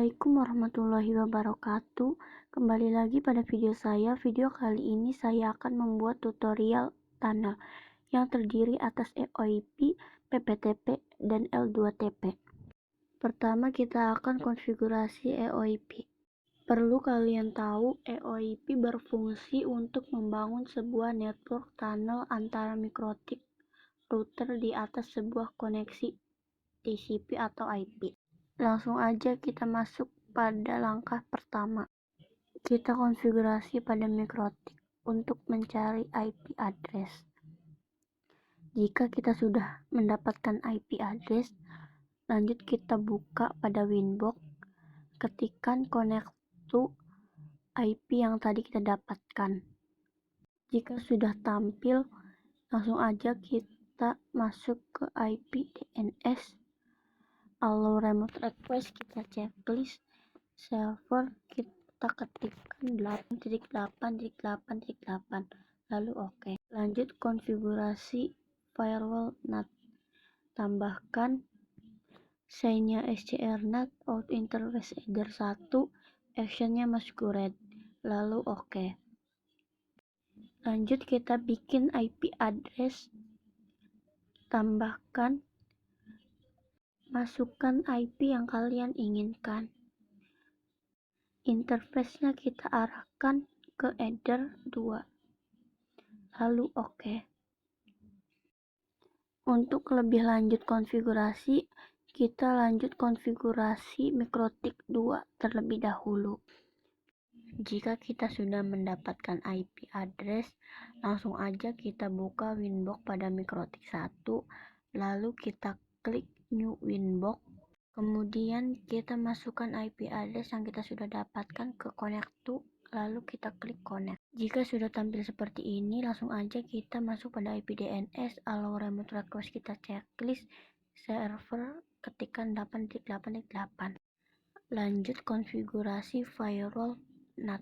Assalamualaikum warahmatullahi wabarakatuh. Kembali lagi pada video saya. Video kali ini saya akan membuat tutorial tunnel yang terdiri atas EOIP, PPTP, dan L2TP. Pertama kita akan konfigurasi EOIP. Perlu kalian tahu, EOIP berfungsi untuk membangun sebuah network tunnel antara mikrotik router di atas sebuah koneksi TCP atau IP. Langsung aja kita masuk pada langkah pertama. Kita konfigurasi pada mikrotik untuk mencari IP address. Jika kita sudah mendapatkan IP address, lanjut kita buka pada Winbox, ketikkan connect to IP yang tadi kita dapatkan. Jika sudah tampil, langsung aja kita masuk ke IP DNS. Allow remote request kita checklist, server kita ketikkan 8.8.8.8, lalu oke. Lanjut konfigurasi firewall NAT, tambahkan sign-nya SCR NAT, out interface header 1, actionnya masquerade, lalu oke. Lanjut kita bikin IP address, tambahkan, masukkan IP yang kalian inginkan. Interface-nya kita arahkan ke header 2. Lalu oke. Untuk lebih lanjut konfigurasi, kita lanjut konfigurasi mikrotik 2 terlebih dahulu. Jika kita sudah mendapatkan IP address, langsung aja kita buka Winbox pada mikrotik 1, lalu kita klik new Winbox. Kemudian kita masukkan IP address yang kita sudah dapatkan ke connect to, lalu kita klik connect. Jika sudah tampil seperti ini, langsung aja kita masuk pada IP DNS, allow remote request kita checklist, server ketikkan 8.8.8. Lanjut konfigurasi firewall NAT,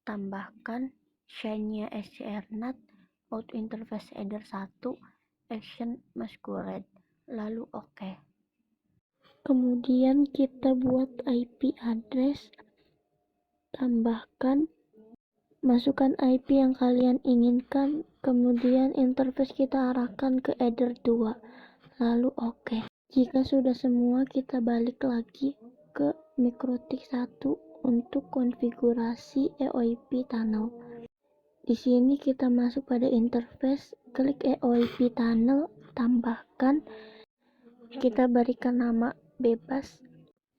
tambahkan sign-nya SCR NAT, out interface header 1, action masquerade, lalu oke. Kemudian kita buat IP address, tambahkan, masukkan IP yang kalian inginkan, kemudian interface kita arahkan ke header 2, lalu oke. Jika sudah semua, kita balik lagi ke mikrotik 1 untuk konfigurasi EOIP tunnel. Di sini kita masuk pada interface, klik EOIP tunnel, tambahkan, kita berikan nama bebas.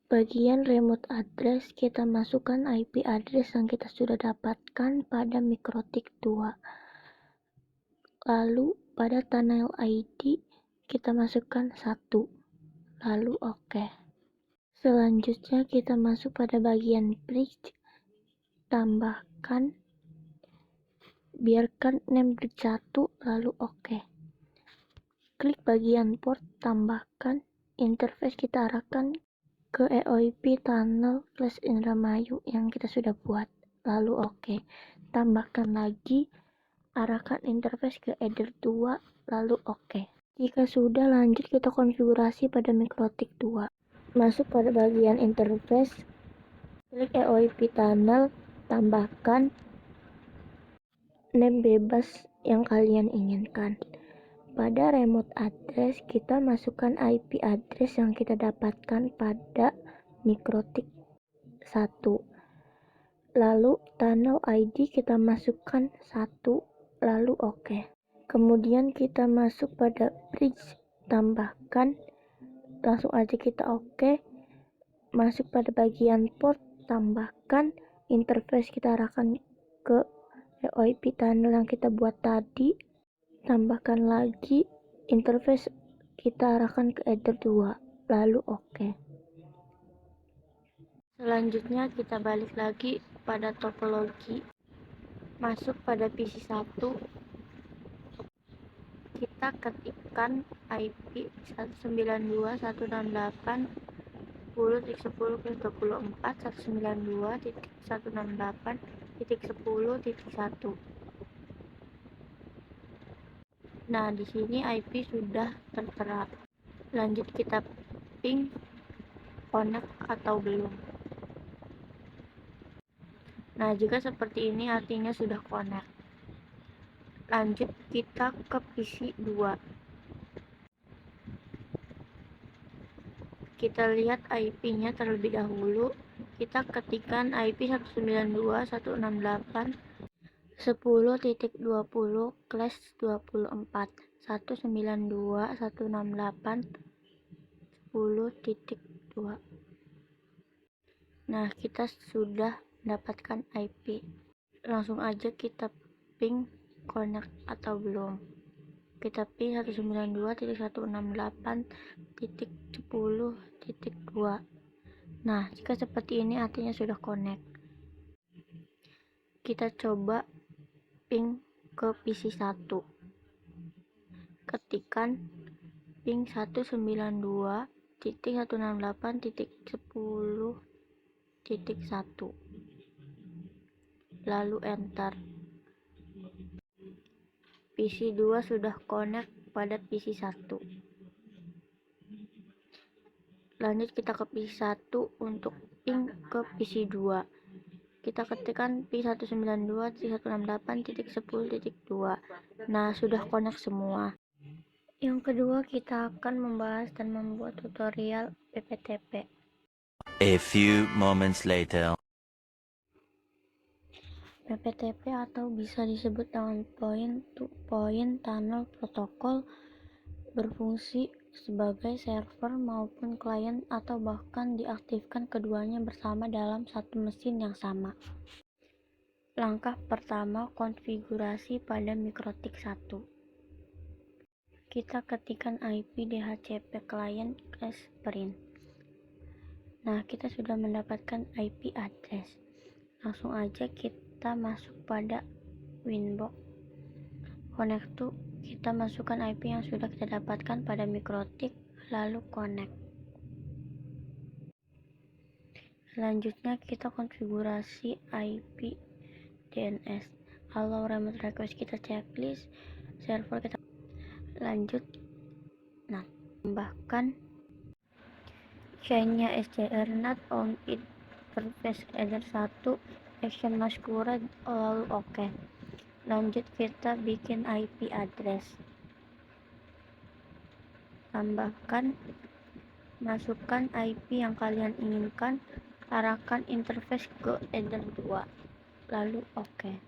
Bagian remote address kita masukkan IP address yang kita sudah dapatkan pada mikrotik 2. Lalu pada tunnel ID kita masukkan 1. Lalu oke. Selanjutnya kita masuk pada bagian bridge, tambahkan, biarkan name bridge 1, lalu oke. Klik bagian port, tambahkan, interface kita arahkan ke EOIP tunnel flash Indramayu yang kita sudah buat, lalu oke. Tambahkan lagi, arahkan interface ke header 2, lalu oke. Jika sudah, lanjut kita konfigurasi pada mikrotik 2. Masuk pada bagian interface, klik EOIP tunnel, tambahkan name bebas yang kalian inginkan. Pada remote address, kita masukkan IP address yang kita dapatkan pada mikrotik 1. Lalu tunnel ID kita masukkan 1, lalu oke. Kemudian kita masuk pada bridge, tambahkan, langsung aja kita oke. Masuk pada bagian port, tambahkan, interface kita arahkan ke EOIP tunnel yang kita buat tadi. Tambahkan lagi, interface kita arahkan ke header 2, lalu oke. Selanjutnya kita balik lagi pada topologi, masuk pada PC 1, kita ketikkan IP 192.168.24.192.168.10.1. Nah, di sini IP sudah tertera. Lanjut kita ping connect atau belum. Nah, jika seperti ini artinya sudah connect. Lanjut kita ke PC 2. Kita lihat IP-nya terlebih dahulu. Kita ketikkan IP 192.168.10.20/24 192.168.10.2. Nah, kita sudah mendapatkan IP. Langsung aja kita ping connect atau belum. Kita ping 192.168.10.2. Nah, jika seperti ini artinya sudah connect. Kita coba ping ke PC 1. Ketikkan ping 192.168.10.1. Lalu enter. PC 2 sudah connect pada PC 1. Lanjut kita ke PC 1 untuk ping ke PC 2. Kita ketikkan ping 192.168.10.2. Nah, sudah connect semua. Yang kedua, kita akan membahas dan membuat tutorial PPTP. A few moments later. PPTP atau bisa disebut dengan point-to-point tunnel protocol berfungsi sebagai server maupun klien atau bahkan diaktifkan keduanya bersama dalam satu mesin yang sama. Langkah pertama, konfigurasi pada MikroTik 1. Kita ketikkan IP DHCP client /print. Nah, kita sudah mendapatkan IP address. Langsung aja kita masuk pada Winbox. Connect to, kita masukkan IP yang sudah kita dapatkan pada MikroTik, lalu connect. Selanjutnya kita konfigurasi IP DNS. Allow remote request kita checklist, server kita lanjut. Nah, tambahkan chainnya SCR-NAT on interface header 1 action masquerade, lalu oke. Lanjut kita bikin IP address. Tambahkan, masukkan IP yang kalian inginkan, arahkan interface ke header 2, lalu oke.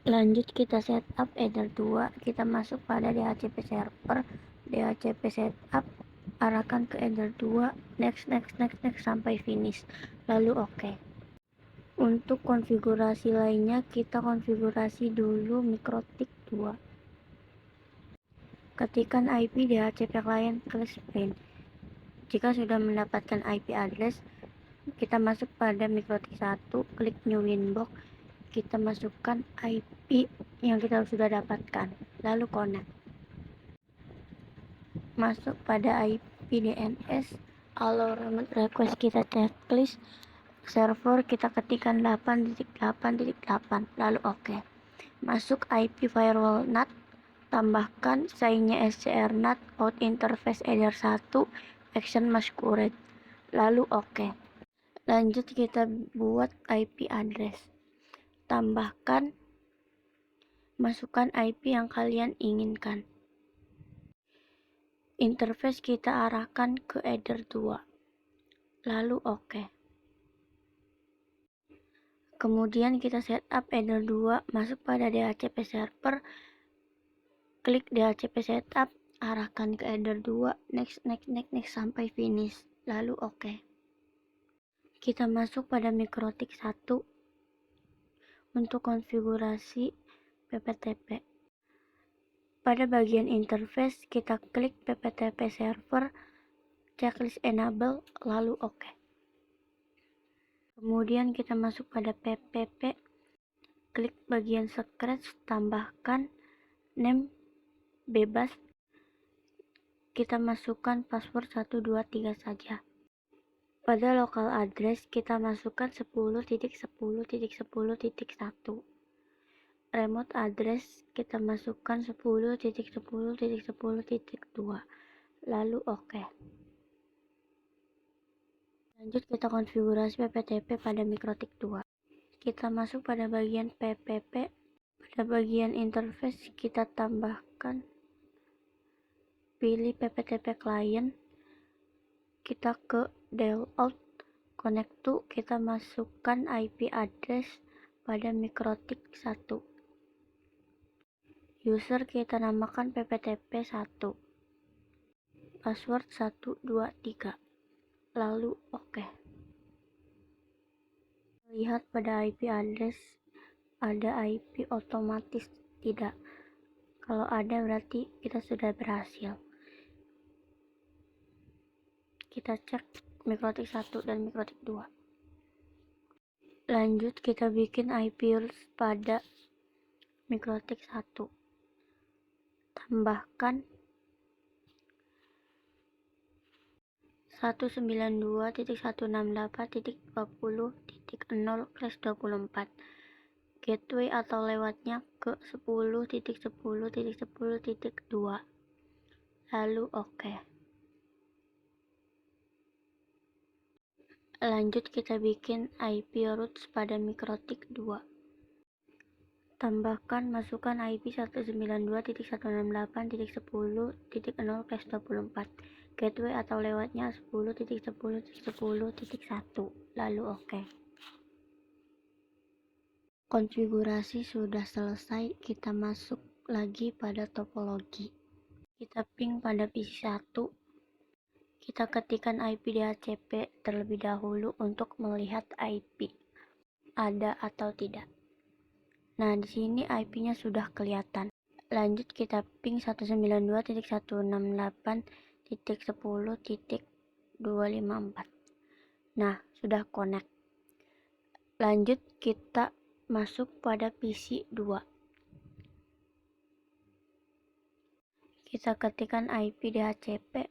Lanjut kita setup header 2, kita masuk pada DHCP server, DHCP setup, arahkan ke header 2, next sampai finish, lalu oke. Untuk konfigurasi lainnya kita konfigurasi dulu MikroTik 2. Ketikkan IP DHCP client /print. Jika sudah mendapatkan IP address, kita masuk pada MikroTik 1, klik new Winbox, kita masukkan IP yang kita sudah dapatkan, lalu connect. Masuk pada IP DNS, allow remote request kita checklist, server kita ketikkan 8.8.8, lalu oke. Masuk IP firewall NAT, tambahkan chainnya SCR-NAT out interface header 1 action masquerade, lalu oke. Lanjut kita buat IP address. Tambahkan, masukkan IP yang kalian inginkan. Interface kita arahkan ke header 2, lalu oke. Kemudian kita setup header 2, masuk pada DHCP server, klik DHCP setup, arahkan ke header 2, next sampai finish, lalu oke. Kita masuk pada MikroTik 1 untuk konfigurasi PPTP. Pada bagian interface kita klik PPTP server, checklist enable, lalu oke. Kemudian kita masuk pada PPP, klik bagian scratch, tambahkan name bebas, kita masukkan password 123 saja. Pada local address kita masukkan 10.10.10.1. remote address kita masukkan 10.10.10.2, lalu oke. Lanjut kita konfigurasi PPTP pada Mikrotik 2. Kita masuk pada bagian PPP. Pada bagian interface kita tambahkan, pilih PPTP client, kita ke layout, connect to, kita masukkan IP address pada Mikrotik 1. User kita namakan PPTP 1. Password 123. Lalu oke. Lihat pada IP address ada IP otomatis tidak. Kalau ada berarti kita sudah berhasil. Kita cek Mikrotik 1 dan Mikrotik 2. Lanjut kita bikin IP rules pada Mikrotik 1. Tambahkan 192.168.20/24. Gateway atau lewatnya ke 10.10.10.2. Lalu oke. Lanjut kita bikin IP routes pada Mikrotik 2. Tambahkan masukkan IP 192.168.10.0/24. Gateway atau lewatnya 10.10.10.1. Lalu oke. Konfigurasi sudah selesai, kita masuk lagi pada topologi. Kita ping pada PC 1. Kita ketikkan IP DHCP terlebih dahulu untuk melihat IP ada atau tidak. Nah, di sini IP-nya sudah kelihatan. Lanjut kita ping 192.168.10.254. Nah, sudah connect. Lanjut kita masuk pada PC 2. Kita ketikkan IP DHCP.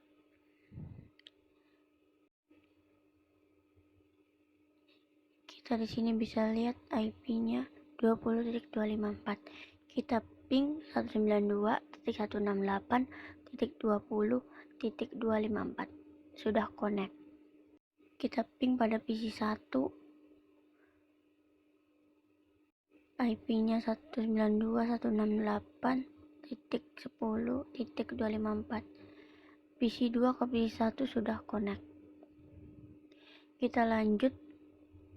Kita di sini bisa lihat IP-nya 20.254. Kita ping 192.168.20.254. Sudah connect. Kita ping pada PC 1. IP-nya 192.168.10.254. PC 2 ke PC 1 sudah connect. Kita lanjut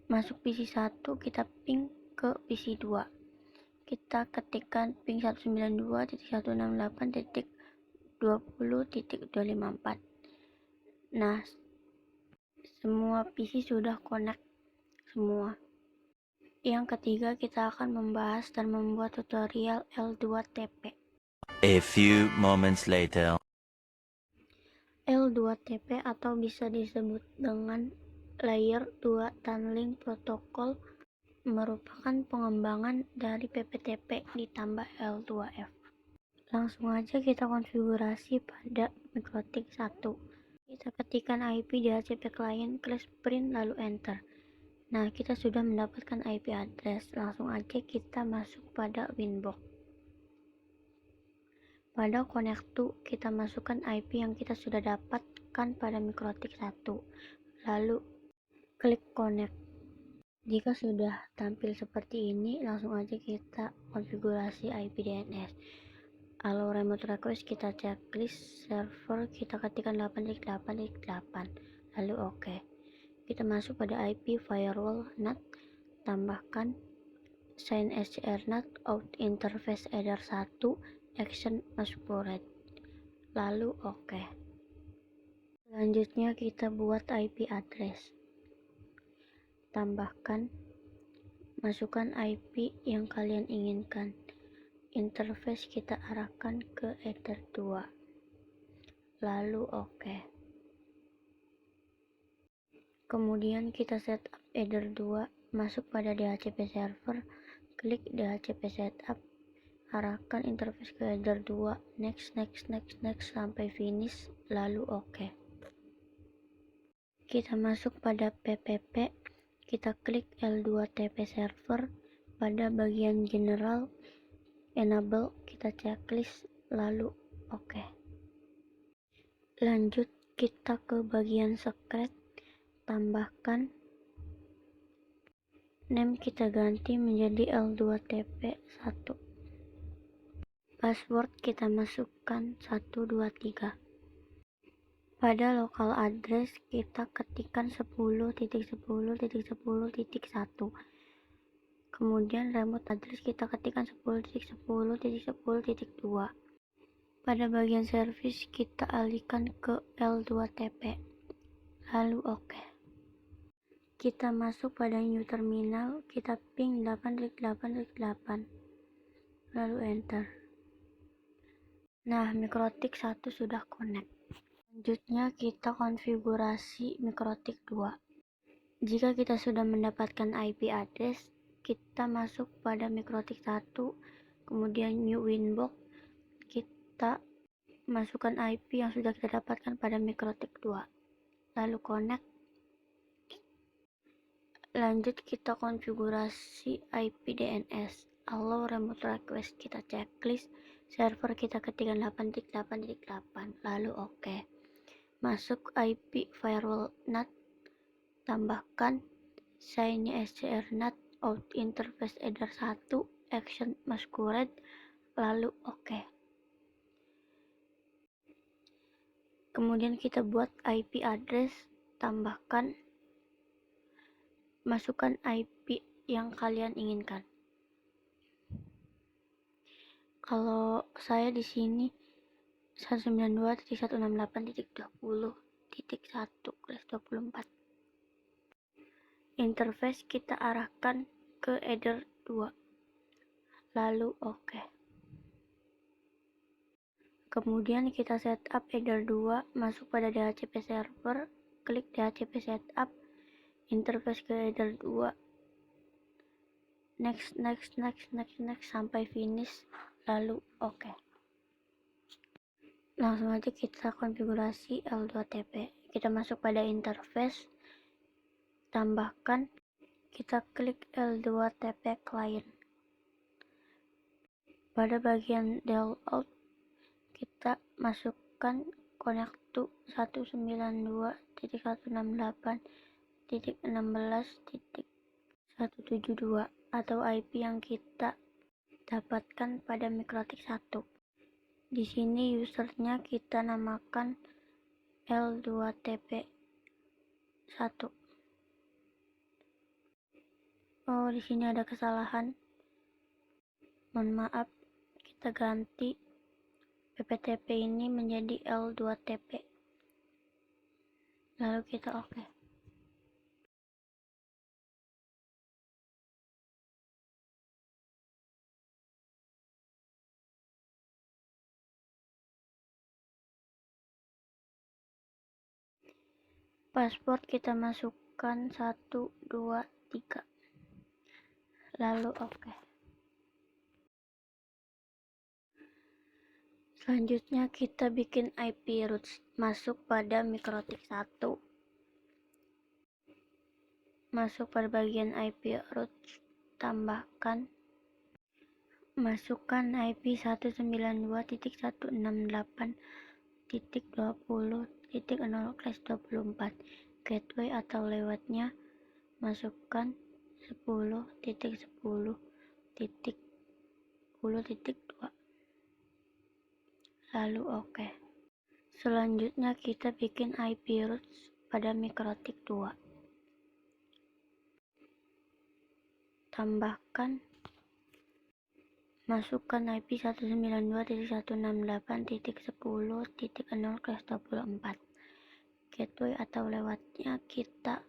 masuk PC 1, kita ping ke PC 2. Kita ketikkan ping 192.168.20.254. Nah, semua PC sudah connect semua. Yang ketiga, kita akan membahas dan membuat tutorial L2TP. A few moments later. L2TP atau bisa disebut dengan Layer 2 Tunneling Protocol merupakan pengembangan dari PPTP ditambah L2F. Langsung aja kita konfigurasi pada Mikrotik 1. Kita ketikkan IP DHCP client, klik print lalu enter. Nah, kita sudah mendapatkan IP address. Langsung aja kita masuk pada Winbox. Pada connect to, kita masukkan IP yang kita sudah dapatkan pada Mikrotik 1. Lalu klik connect. Jika sudah tampil seperti ini, langsung aja kita konfigurasi IP DNS. Kalau remote request kita checklist, server kita ketikkan 8.8.8, lalu oke. Kita masuk pada IP firewall NAT, tambahkan sign SCR NAT out interface header 1 action explored, lalu oke. Selanjutnya kita buat IP address. Tambahkan, masukkan IP yang kalian inginkan. Interface kita arahkan ke header 2. Lalu oke. Kemudian kita setup header 2, masuk pada DHCP server, klik DHCP setup, arahkan interface ke header 2, next sampai finish, lalu oke. Kita masuk pada PPP, kita klik L2TP server, Pada bagian general, enable, kita checklist, lalu oke. Lanjut kita ke bagian secret, tambahkan name, kita ganti menjadi L2TP1. Password kita masukkan 123. Pada local address kita ketikkan 10.10.10.1. Kemudian remote address kita ketikkan 10.10.10.2. Pada bagian service kita alihkan ke L2TP. Lalu oke. Kita masuk pada new terminal, kita ping 8.8.8. Lalu enter. Nah, MikroTik 1 sudah connect. Selanjutnya kita konfigurasi MikroTik 2. Jika kita sudah mendapatkan IP address, kita masuk pada MikroTik 1, kemudian new winbox, kita masukkan IP yang sudah kita dapatkan pada MikroTik 2. Lalu connect. Lanjut kita konfigurasi IP DNS. Allow remote request, kita checklist. Server kita ketikkan 8.8.8. Lalu oke. Masuk IP firewall NAT, tambahkan sign SCR NAT, out interface header 1, action masquerade, lalu oke. Kemudian kita buat IP address, tambahkan, masukkan IP yang kalian inginkan. Kalau saya di sini 192.168.20.1/24. Interface kita arahkan ke header 2. Lalu oke. Kemudian kita setup header 2, masuk pada DHCP server, klik DHCP setup, interface ke header 2. Next sampai finish, lalu oke. Langsung aja kita konfigurasi L2TP. Kita masuk pada interface, tambahkan, kita klik L2TP client. Pada bagian dialout kita masukkan connect to 192.168.16.172 atau IP yang kita dapatkan pada MikroTik 1. Di sini usernya kita namakan L2TP1. Oh, di sini ada kesalahan. Mohon maaf, kita ganti PPTP ini menjadi L2TP. Lalu kita oke. Password kita masukkan 1, 2, 3. Lalu oke. Selanjutnya kita bikin IP roots. Masuk pada MikroTik 1. Masuk pada bagian IP roots, tambahkan, masukkan IP 192.168.20.0/24. Gateway atau lewatnya masukkan 10.10.10.2. Lalu oke. Selanjutnya kita bikin IP roots pada MikroTik 2. Tambahkan, masukkan IP 192.168.10.0/24. Gateway atau lewatnya kita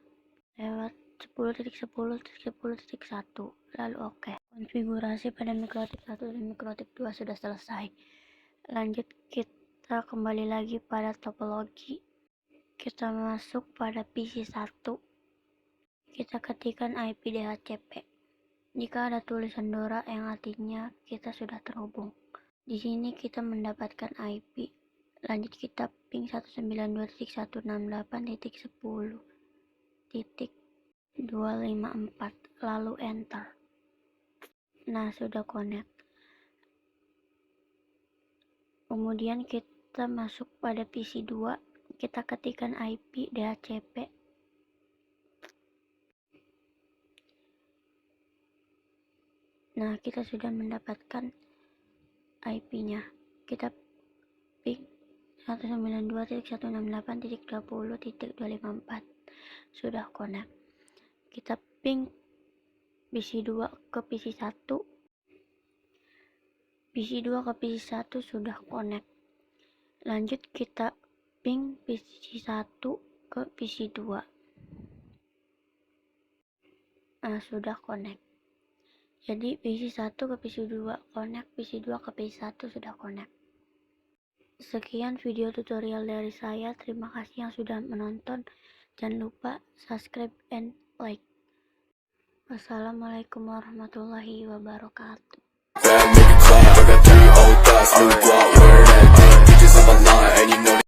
lewat 10.10.10.1. Lalu oke. Konfigurasi pada MikroTik 1 dan MikroTik 2 sudah selesai. Lanjut kita kembali lagi pada topologi. Kita masuk pada PC 1. Kita ketikkan IP DHCP. Jika ada tulisan DORA yang artinya kita sudah terhubung. Di sini kita mendapatkan IP. Lanjut kita ping 192.168.10.254. Lalu enter. Nah, sudah connect. Kemudian kita masuk pada PC 2, kita ketikkan IP DHCP. Nah, kita sudah mendapatkan IP-nya. Kita ping 192.168.20.254. Sudah connect. Kita ping PC 2 ke PC 1. PC 2 ke PC 1 sudah connect. Lanjut kita ping PC 1 ke PC 2. Nah, sudah connect. Jadi PC 1 ke PC 2 connect, PC 2 ke PC 1 sudah connect. Sekian video tutorial dari saya. Terima kasih yang sudah menonton. Jangan lupa subscribe and like. Wassalamualaikum warahmatullahi wabarakatuh. That nigga clap, I got 3 old thoughts, new guap, wearing that thing, bitches on my line, and you know